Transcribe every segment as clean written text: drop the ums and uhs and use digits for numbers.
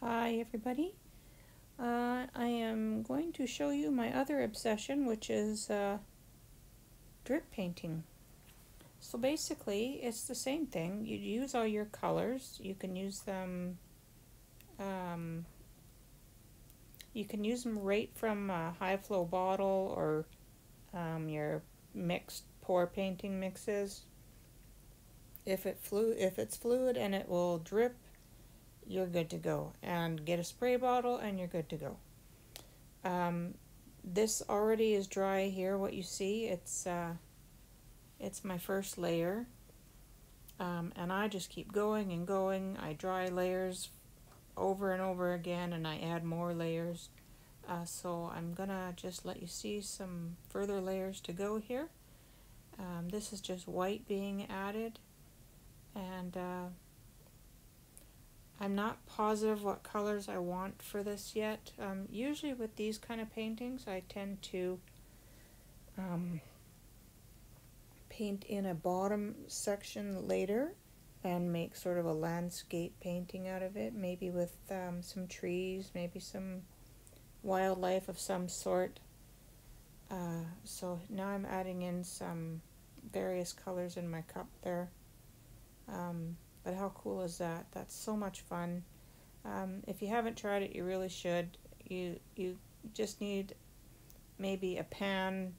Hi everybody. I am going to show you my other obsession, which is drip painting. So basically it's the same thing. You use all your colors. Um, you can use them right from a high flow bottle or your mixed pour painting mixes. If it's fluid and it will drip, you're good to go. And get a spray bottle and you're good to go. This already is dry here. What you see, it's my first layer, and I just keep going and going. I dry layers over and over again, and I add more layers. So I'm gonna just let you see some further layers to go here. This is just white being added, and I'm not positive what colors I want for this yet. Usually with these kind of paintings, I tend to paint in a bottom section later and make sort of a landscape painting out of it, maybe with some trees, maybe some wildlife of some sort. So now I'm adding in some various colors in my cup there. But how cool is that? That's so much fun. If you haven't tried it, you really should. You just need maybe a pan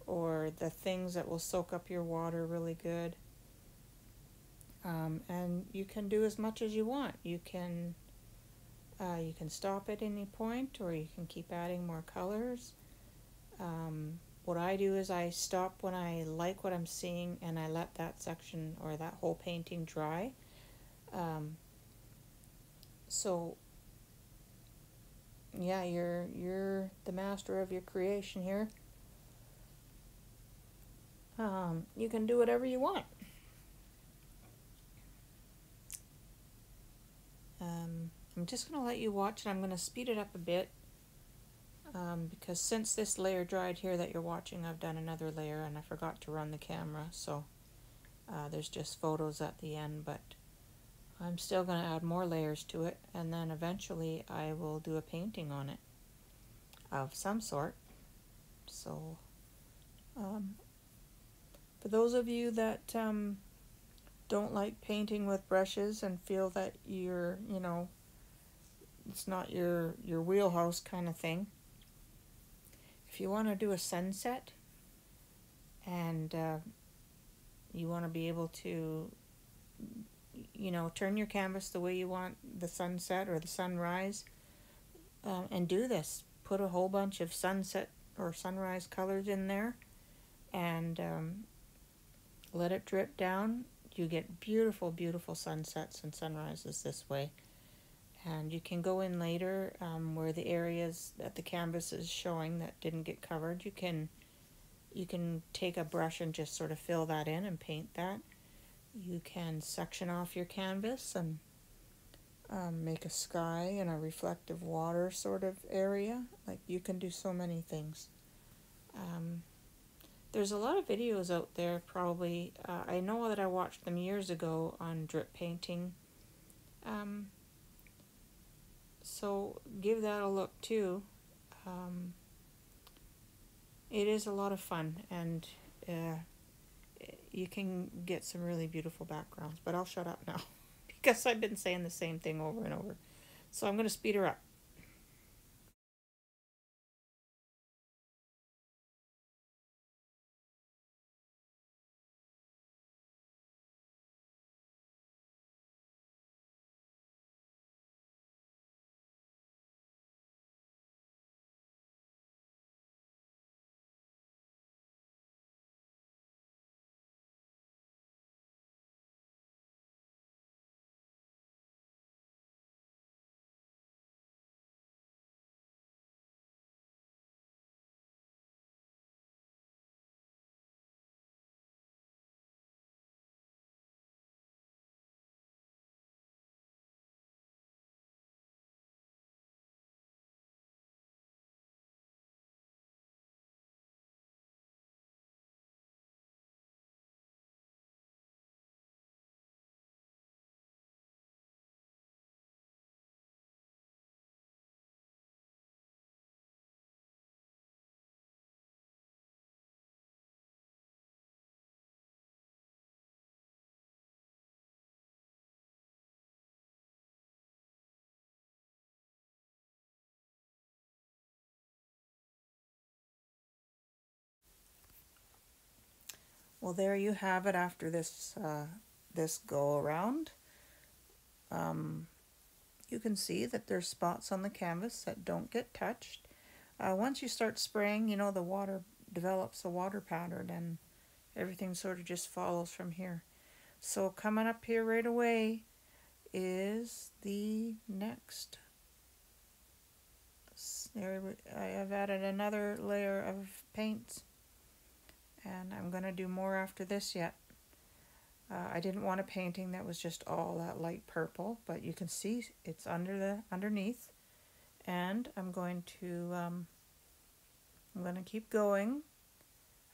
or the things that will soak up your water really good. And you can do as much as you want. You can stop at any point, or you can keep adding more colors. What I do is I stop when I like what I'm seeing, and I let that section or that whole painting dry. So yeah, you're the master of your creation here. You can do whatever you want. I'm just going to let you watch it. I'm going to speed it up a bit because since this layer dried here that you're watching, I've done another layer and I forgot to run the camera, so there's just photos at the end, but I'm still going to add more layers to it, and then eventually I will do a painting on it of some sort. So for those of you that don't like painting with brushes and feel that it's not your wheelhouse kind of thing, if you want to do a sunset and you want to be able to turn your canvas the way you want the sunset or the sunrise, and do this, put a whole bunch of sunset or sunrise colors in there and let it drip down. You get beautiful, beautiful sunsets and sunrises this way. And you can go in later where the areas that the canvas is showing that didn't get covered. You can take a brush and just sort of fill that in and paint that. You can section off your canvas and make a sky and a reflective water sort of area. Like, you can do so many things. There's a lot of videos out there, probably. I know that I watched them years ago on drip painting. So give that a look too. It is a lot of fun, and you can get some really beautiful backgrounds. But I'll shut up now because I've been saying the same thing over and over. So I'm going to speed her up. Well, there you have it after this go around. You can see that there's spots on the canvas that don't get touched. Once you start spraying, you know, the water develops a water pattern and everything sort of just follows from here. So coming up here right away is the next. There, I have added another layer of paints, and I'm going to do more after this yet. I didn't want a painting that was just all that light purple, but you can see it's underneath, and I'm going to keep going.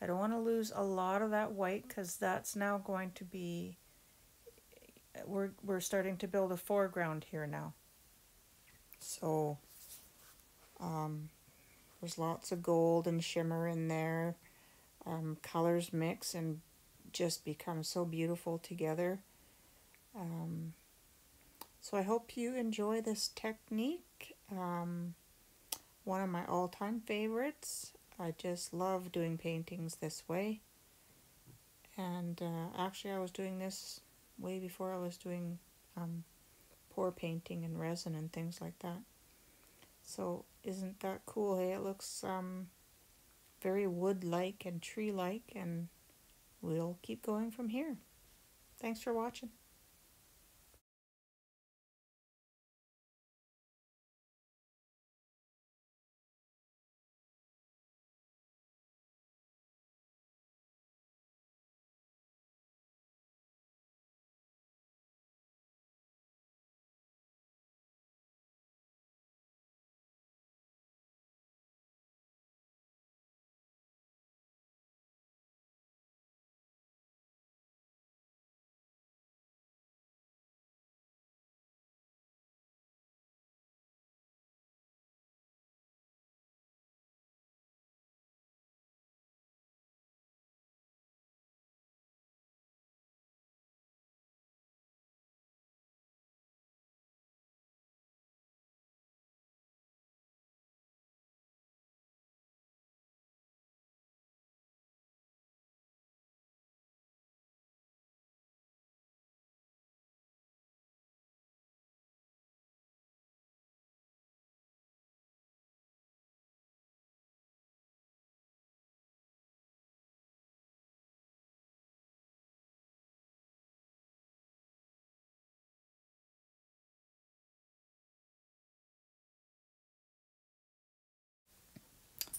I don't want to lose a lot of that white because that's now going to be, we're starting to build a foreground here now. So there's lots of gold and shimmer in there. Colors mix and just become so beautiful together. So I hope you enjoy this technique. One of my all-time favorites. I just love doing paintings this way. And actually I was doing this way before I was doing pour painting and resin and things like that. So isn't that cool? Hey, it looks very wood-like and tree-like, and we'll keep going from here. Thanks for watching.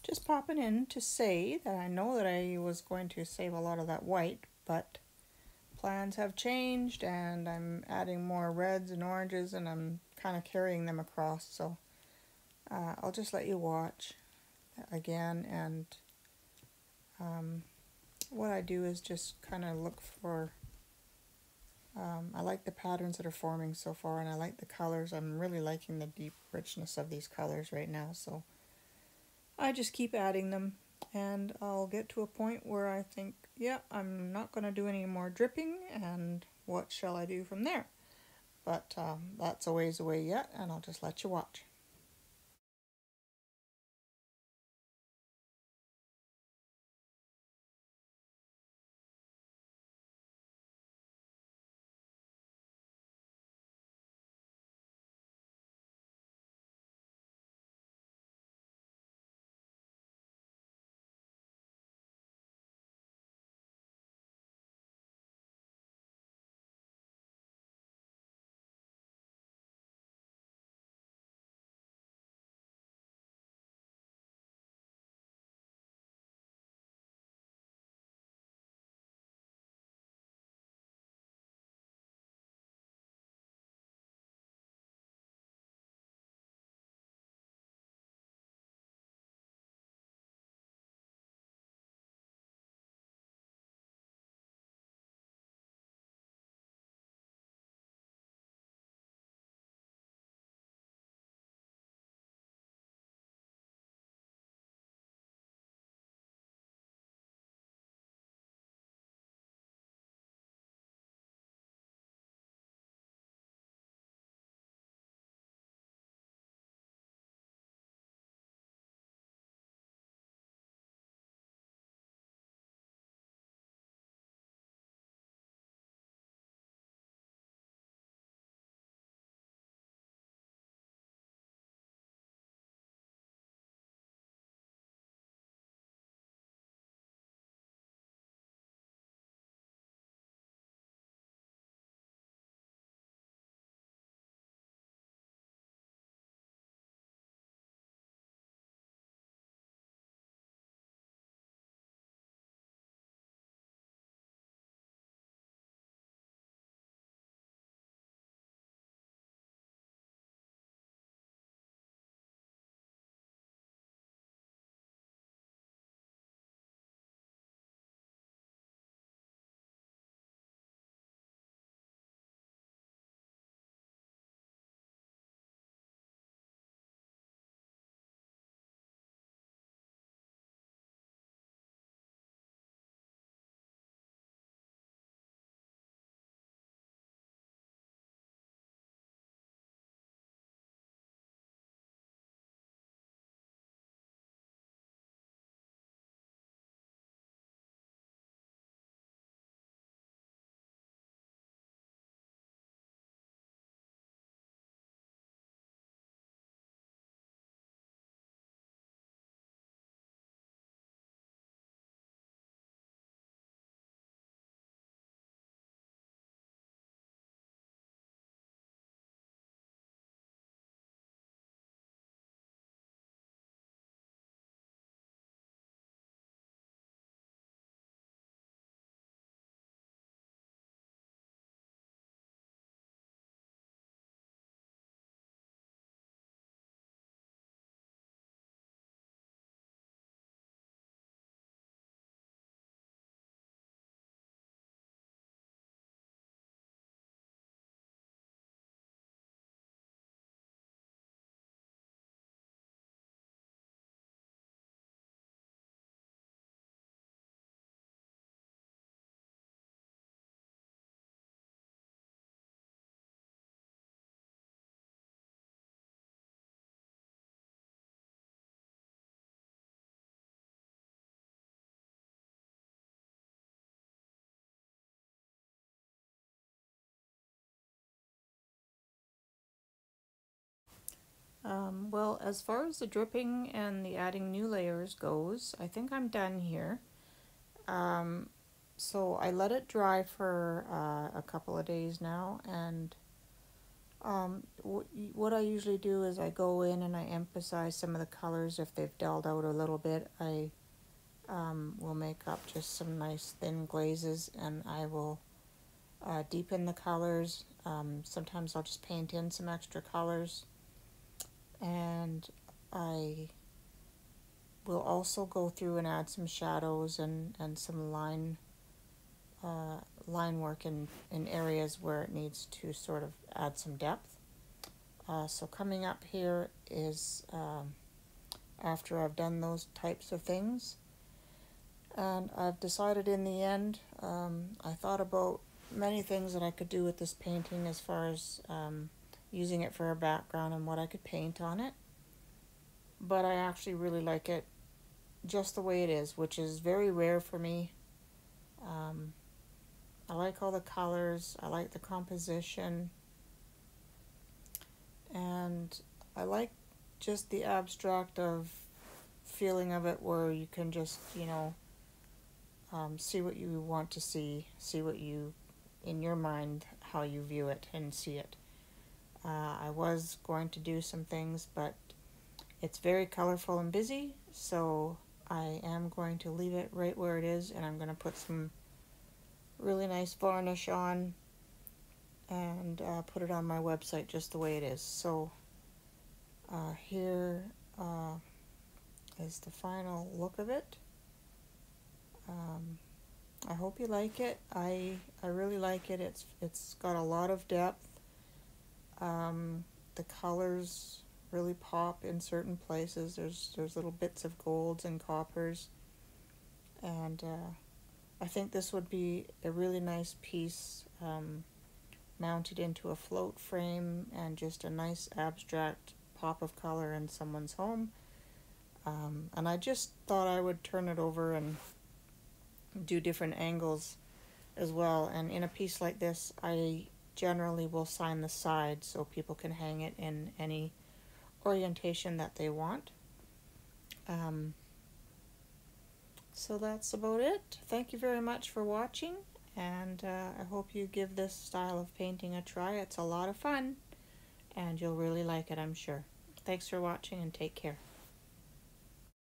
Just popping in to say that I know that I was going to save a lot of that white, but plans have changed and I'm adding more reds and oranges, and I'm kind of carrying them across. So I'll just let you watch again, and what I do is just kind of look for, I like the patterns that are forming so far, and I like the colors. I'm really liking the deep richness of these colors right now, so I just keep adding them, and I'll get to a point where I think, yeah, I'm not going to do any more dripping, and what shall I do from there? But that's a ways away yet, and I'll just let you watch. Well, as far as the dripping and the adding new layers goes, I think I'm done here. Um, so I let it dry for a couple of days now, and what I usually do is I go in and I emphasize some of the colors. If they've dulled out a little bit, I will make up just some nice thin glazes, and I will deepen the colors. Sometimes I'll just paint in some extra colors, and I will also go through and add some shadows and some line work in areas where it needs to sort of add some depth. So coming up here is after I've done those types of things, and I've decided in the end, I thought about many things that I could do with this painting as far as using it for a background and what I could paint on it, but I actually really like it just the way it is, which is very rare for me. I like all the colors, I like the composition, and I like just the abstract of feeling of it, where you can just, see what you want to see what you, in your mind, how you view it and see it. I was going to do some things, but it's very colorful and busy, so I am going to leave it right where it is, and I'm going to put some really nice varnish on and put it on my website just the way it is. So here is the final look of it. I hope you like it. I really like it. It's got a lot of depth. The colors really pop in certain places. There's little bits of golds and coppers, and I think this would be a really nice piece mounted into a float frame, and just a nice abstract pop of color in someone's home. And I just thought I would turn it over and do different angles as well. And in a piece like this, I generally will sign the side so people can hang it in any orientation that they want. So that's about it. Thank you very much for watching, and I hope you give this style of painting a try. It's a lot of fun, and you'll really like it, I'm sure. Thanks for watching, and take care.